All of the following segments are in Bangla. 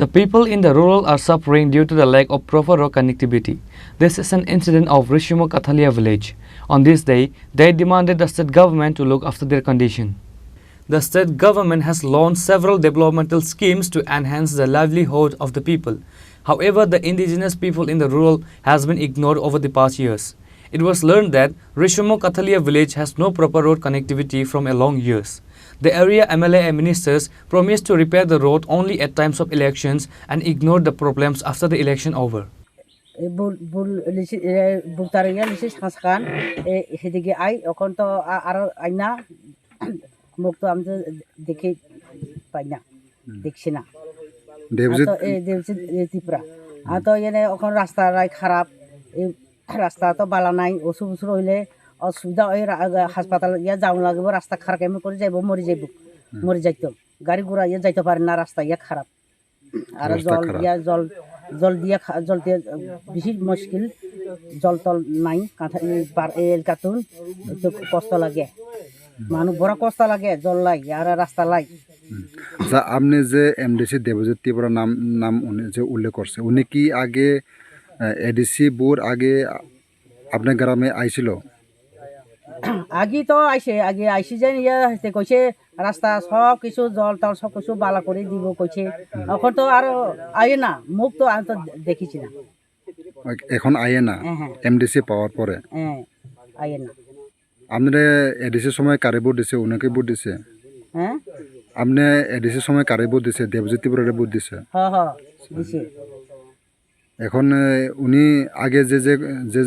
The people in the rural are suffering due to the lack of proper road connectivity. This is an incident of Rishimo Kathalia village. On this day, they demanded the state government to look after their condition. The state government has launched several developmental schemes to enhance the livelihood of the people. However, the indigenous people in the rural has been ignored over the past years. It was learned that Rishimo Kathalia village has no proper road connectivity from a long years. The area MLA and ministers promised to repair the road only at times of elections and ignored the problems after the election over. Rasta to balanai osu busur hoile অসুবিধা ওই হাসপাতাল ইয়া যাওয়া লাগবে রাস্তা খারাপ কেমন করে যাইব মরে যাইতো গাড়ি ঘোড়া ইয়ে যাইতে পারে না রাস্তা ইয়া খারাপ আর জল দিয়ে বেশি মুশকিল জল টল নাই কাতুন একটু কষ্ট লাগে মানুষ বড় কষ্ট লাগে জল লাগে আর রাস্তা লাগে আচ্ছা আপনি যে এমডিসি দেবজিৎ ত্রিপুরা নাম উনি যে উল্লেখ করছে উনি কি আগে এডিসি বোর আগে আপনার গ্রামে আইছিল আগে তো আগে আইসি যে কইছে রাস্তা সব কিছু জল টল সব কিছু বালা করে দিব কইছে এখন তো আর আয়ে না মুখ তো আমি তো দেখিছি না এখন আয়ে না এমডিসি পাওয়ার পরে আয়ে না আপনারা এডিসির সময় কারে ভোট দিছে উনাকে ভোট দিছে হ্যাঁ আপনি এডিসির সময় কারে ভোট দিছে দেবজিৎ ত্রিপুরারে ভোট দিছে হ্যাঁ দিছে এখন উনি আগে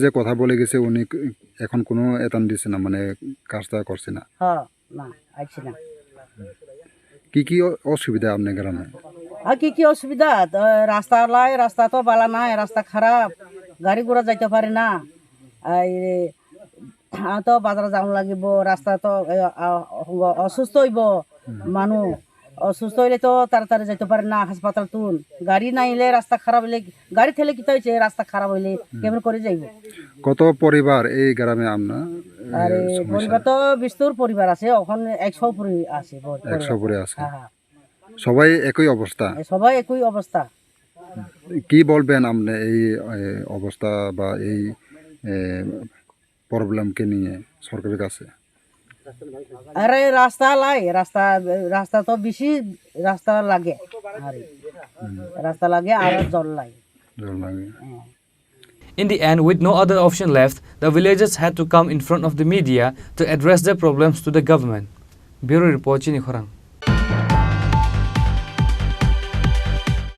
যে কথা বলে গেছে উনি এখন কোনো এতান দিছে না মানে কাজটা করছে না না আইছে না কি অসুবিধা আপনার গ্রামে আর কি অসুবিধা রাস্তা তো বালা নাই রাস্তা খারাপ গাড়ি ঘোড়া যাইতে পারে না তো বাজারে যাওয়া লাগিব রাস্তা তো অসুস্থ হইব মানুষ অসুস্থ হইলে তো তাড়াতাড়ি যাইতে পারে না হাসপাতাল তুন গাড়ি না এলে রাস্তা খারাপ হইলে গাড়ি ঠেলে কি হয়েছে রাস্তা খারাপ হইলে কেমন করে যাইব কত পরিবার এই গ্রামে আপনার আরে পরিবার তো বিস্তর পরিবার আছে এখন 100 পরি আছে 100 পরে আছে সবাই একই অবস্থা কি বলবেন আপনি এই অবস্থা বা এই প্রবলেমকে নিয়ে সরকারের কাছে আরে রাস্তা তো বেশি রাস্তা লাগে আর জল লাগে In the end, with no other option left, the villagers had to come in front of the media to address their problems to the government. Bureau Report, Chini, Khorang.